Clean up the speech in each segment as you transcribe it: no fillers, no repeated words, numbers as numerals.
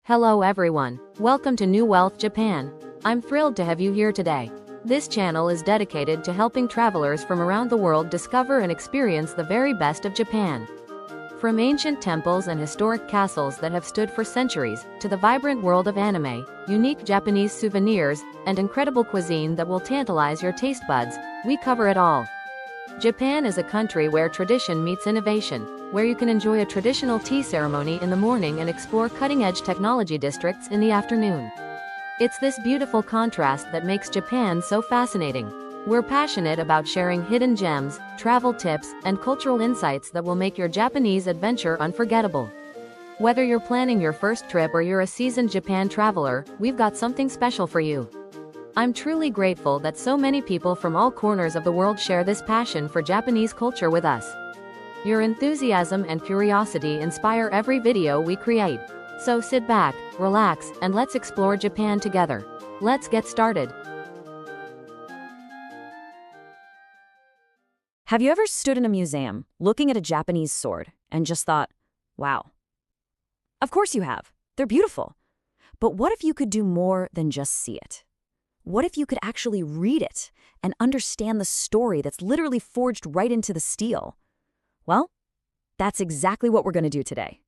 Hello everyone, welcome to New Wealth Japan. I'm thrilled to have you here today. This channel is dedicated to helping travelers from around the world discover and experience the very best of Japan. From ancient temples and historic castles that have stood for centuries, to the vibrant world of anime, unique Japanese souvenirs, and incredible cuisine that will tantalize your taste buds, we cover it all. Japan is a country where tradition meets innovation, where you can enjoy a traditional tea ceremony in the morning and explore cutting-edge technology districts in the afternoon. It's this beautiful contrast that makes Japan so fascinating. We're passionate about sharing hidden gems, travel tips, and cultural insights that will make your Japanese adventure unforgettable. Whether you're planning your first trip or you're a seasoned Japan traveler, we've got something special for you. I'm truly grateful that so many people from all corners of the world share this passion for Japanese culture with us. Your enthusiasm and curiosity inspire every video we create. So sit back, relax, and let's explore Japan together. Let's get started. Have you ever stood in a museum looking at a Japanese sword and just thought, wow? Of course you have. They're beautiful. But what if you could do more than just see it? What if you could actually read it and understand the story that's literally forged right into the steel? Well, that's exactly what we're going to do today.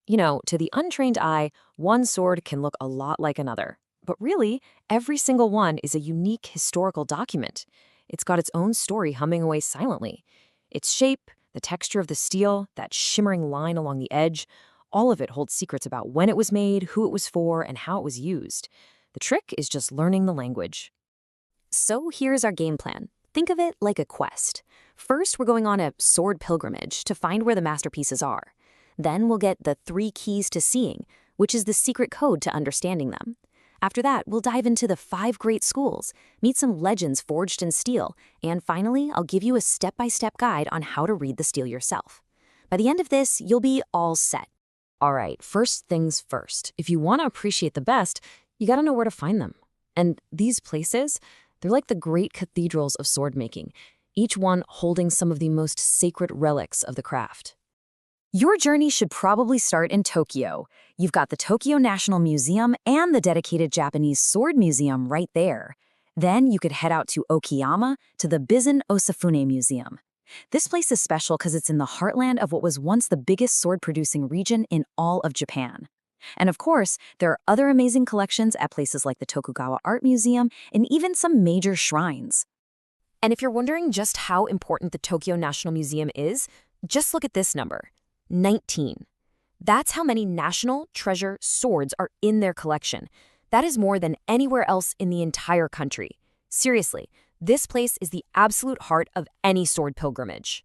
You know, to the untrained eye, one sword can look a lot like another. But really, every single one is a unique historical document. It's got its own story humming away silently. Its shape, the texture of the steel, that shimmering line along the edge, all of it holds secrets about when it was made, who it was for, and how it was used. The trick is just learning the language. So here's our game plan. Think of it like a quest. First, we're going on a sword pilgrimage to find where the masterpieces are. Then we'll get the 3 keys to seeing, which is the secret code to understanding them. After that, we'll dive into the 5 great schools, meet some legends forged in steel, and finally, I'll give you a step-by-step guide on how to read the steel yourself. By the end of this, you'll be all set. All right, first things first. If you want to appreciate the best, you gotta know where to find them. And these places, they're like the great cathedrals of sword making, each one holding some of the most sacred relics of the craft. Your journey should probably start in Tokyo. You've got the Tokyo National Museum and the dedicated Japanese Sword Museum right there. Then you could head out to Okayama to the Bizen Osafune Museum. This place is special because it's in the heartland of what was once the biggest sword-producing region in all of Japan. And of course, there are other amazing collections at places like the Tokugawa Art Museum and even some major shrines. And if you're wondering just how important the Tokyo National Museum is, just look at this number, 19. That's how many national treasure swords are in their collection. That is more than anywhere else in the entire country. Seriously, this place is the absolute heart of any sword pilgrimage.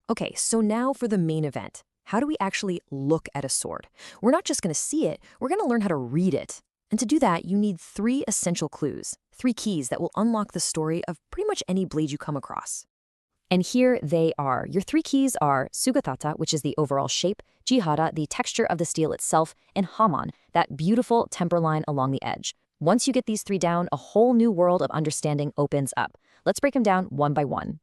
Okay, so now for the main event. How do we actually look at a sword? We're not just going to see it, we're going to learn how to read it. And to do that, you need 3 essential clues, 3 keys that will unlock the story of pretty much any blade you come across. And here they are. Your 3 keys are sugata, which is the overall shape, jihada, the texture of the steel itself, and hamon, that beautiful temper line along the edge. Once you get these 3 down, a whole new world of understanding opens up. Let's break them down one by one.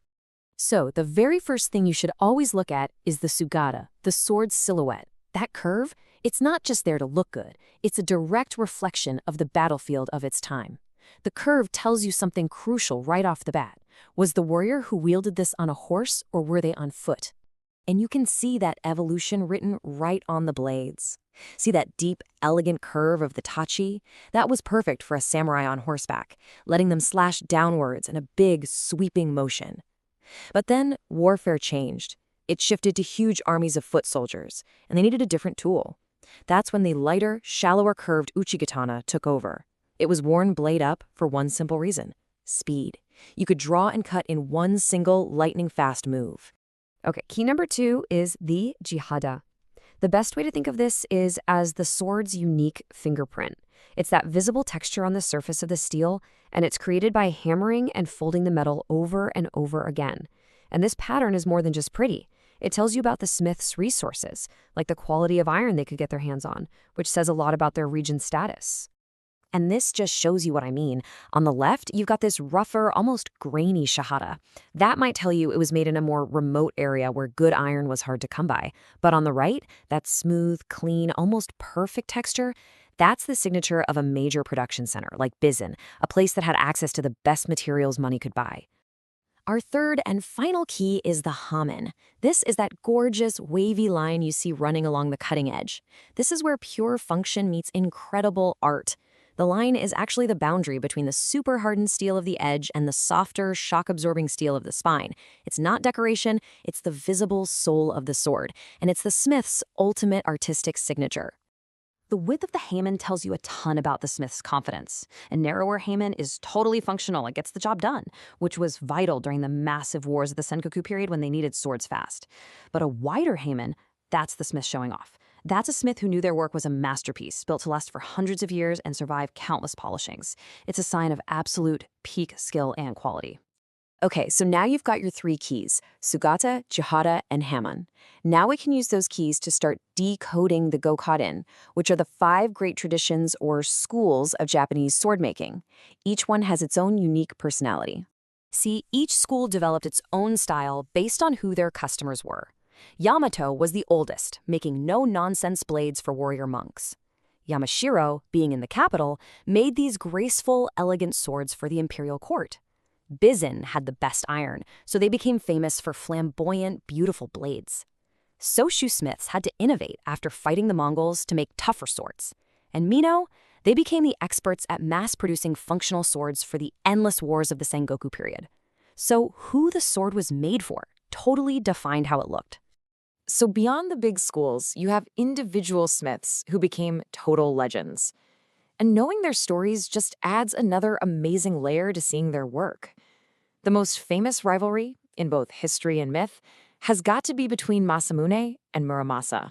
So, the very first thing you should always look at is the sugata, the sword's silhouette. That curve, it's not just there to look good, it's a direct reflection of the battlefield of its time. The curve tells you something crucial right off the bat. Was the warrior who wielded this on a horse or were they on foot? And you can see that evolution written right on the blades. See that deep, elegant curve of the tachi? That was perfect for a samurai on horseback, letting them slash downwards in a big, sweeping motion. But then warfare changed. It shifted to huge armies of foot soldiers, and they needed a different tool. That's when the lighter, shallower curved uchigatana took over. It was worn blade up for one simple reason: speed. You could draw and cut in one single lightning-fast move. Okay, key number 2 is the jihada. The best way to think of this is as the sword's unique fingerprint. It's that visible texture on the surface of the steel, and it's created by hammering and folding the metal over and over again. And this pattern is more than just pretty. It tells you about the smith's resources, like the quality of iron they could get their hands on, which says a lot about their region's status. And this just shows you what I mean. On the left, you've got this rougher, almost grainy shahada. That might tell you it was made in a more remote area where good iron was hard to come by. But on the right, that smooth, clean, almost perfect texture, That's the signature of a major production center, like Bizen, a place that had access to the best materials money could buy. Our third and final key is the hamon. This is that gorgeous, wavy line you see running along the cutting edge. This is where pure function meets incredible art. The line is actually the boundary between the super hardened steel of the edge and the softer, shock-absorbing steel of the spine. It's not decoration, it's the visible soul of the sword, and it's the smith's ultimate artistic signature. The width of the hamon tells you a ton about the smith's confidence. A narrower hamon is totally functional, it gets the job done, which was vital during the massive wars of the Sengoku period when they needed swords fast. But a wider hamon, that's the smith showing off. That's a smith who knew their work was a masterpiece, built to last for hundreds of years and survive countless polishings. It's a sign of absolute peak skill and quality. Okay, so now you've got your 3 keys, sugata, jihada, and hamon. Now we can use those keys to start decoding the gokaden, which are the 5 great traditions or schools of Japanese sword making. Each one has its own unique personality. See, each school developed its own style based on who their customers were. Yamato was the oldest, making no-nonsense blades for warrior monks. Yamashiro, being in the capital, made these graceful, elegant swords for the imperial court. Bizen had the best iron, so they became famous for flamboyant, beautiful blades. Soshu smiths had to innovate after fighting the Mongols to make tougher swords. And Mino, they became the experts at mass-producing functional swords for the endless wars of the Sengoku period. So who the sword was made for totally defined how it looked. So beyond the big schools, you have individual smiths who became total legends. And knowing their stories just adds another amazing layer to seeing their work. The most famous rivalry, in both history and myth, has got to be between Masamune and Muramasa.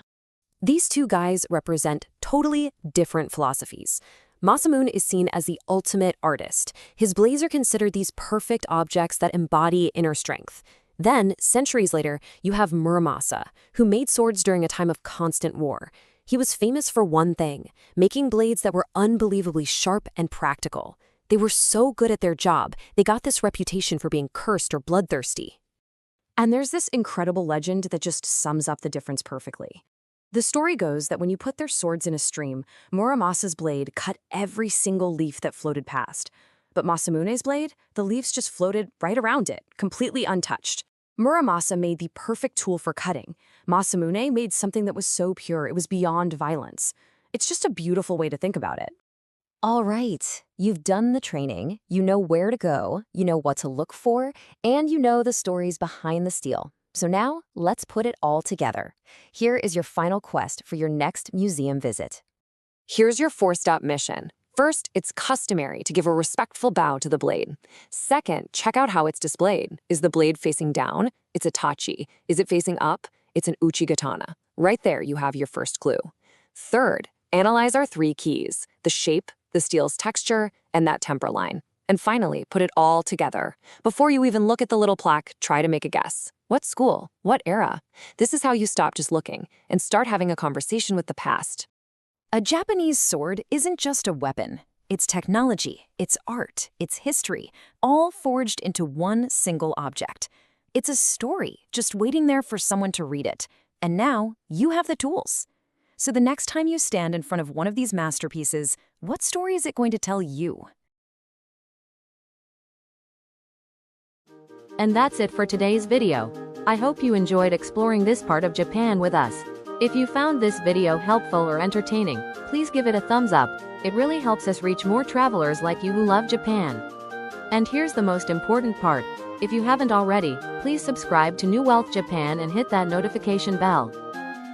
These 2 guys represent totally different philosophies. Masamune is seen as the ultimate artist. His blades are considered these perfect objects that embody inner strength. Then, centuries later, you have Muramasa, who made swords during a time of constant war. He was famous for one thing, making blades that were unbelievably sharp and practical. They were so good at their job, they got this reputation for being cursed or bloodthirsty. And there's this incredible legend that just sums up the difference perfectly. The story goes that when you put their swords in a stream, Muramasa's blade cut every single leaf that floated past. But Masamune's blade, the leaves just floated right around it, completely untouched. Muramasa made the perfect tool for cutting. Masamune made something that was so pure, it was beyond violence. It's just a beautiful way to think about it. All right, you've done the training, you know where to go, you know what to look for, and you know the stories behind the steel. So now, let's put it all together. Here is your final quest for your next museum visit. Here's your 4-step mission. First, it's customary to give a respectful bow to the blade. Second, check out how it's displayed. Is the blade facing down? It's a tachi. Is it facing up? It's an uchigatana. Right there, you have your first clue. Third, analyze our 3 keys: the shape, the steel's texture, and that temper line. And finally, put it all together. Before you even look at the little plaque, try to make a guess. What school? What era? This is how you stop just looking and start having a conversation with the past. A Japanese sword isn't just a weapon. It's technology, it's art, it's history, all forged into one single object. It's a story, just waiting there for someone to read it. And now, you have the tools. So the next time you stand in front of one of these masterpieces, what story is it going to tell you? And that's it for today's video. I hope you enjoyed exploring this part of Japan with us. If you found this video helpful or entertaining, please give it a thumbs up. It really helps us reach more travelers like you who love Japan. And here's the most important part. If you haven't already, please subscribe to New Wealth Japan and hit that notification bell.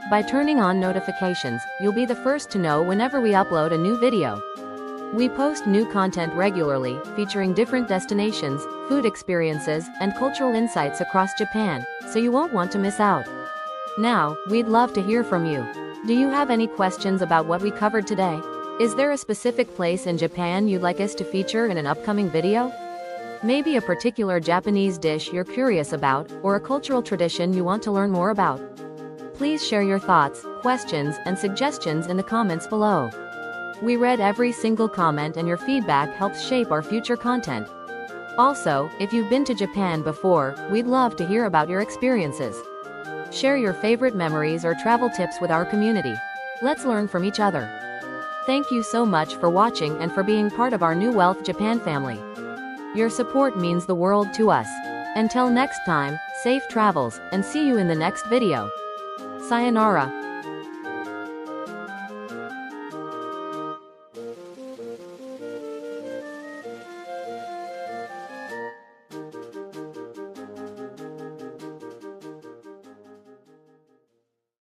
By turning on notifications, you'll be the first to know whenever we upload a new video. We post new content regularly, featuring different destinations, food experiences, and cultural insights across Japan, so you won't want to miss out. Now, we'd love to hear from you. Do you have any questions about what we covered today? Is there a specific place in Japan you'd like us to feature in an upcoming video? Maybe a particular Japanese dish you're curious about, or a cultural tradition you want to learn more about? Please share your thoughts, questions, and suggestions in the comments below. We read every single comment, and your feedback helps shape our future content. Also, if you've been to Japan before, we'd love to hear about your experiences. Share your favorite memories or travel tips with our community. Let's learn from each other. Thank you so much for watching and for being part of our New Wealth Japan family. Your support means the world to us. Until next time, safe travels, and see you in the next video. Sayonara.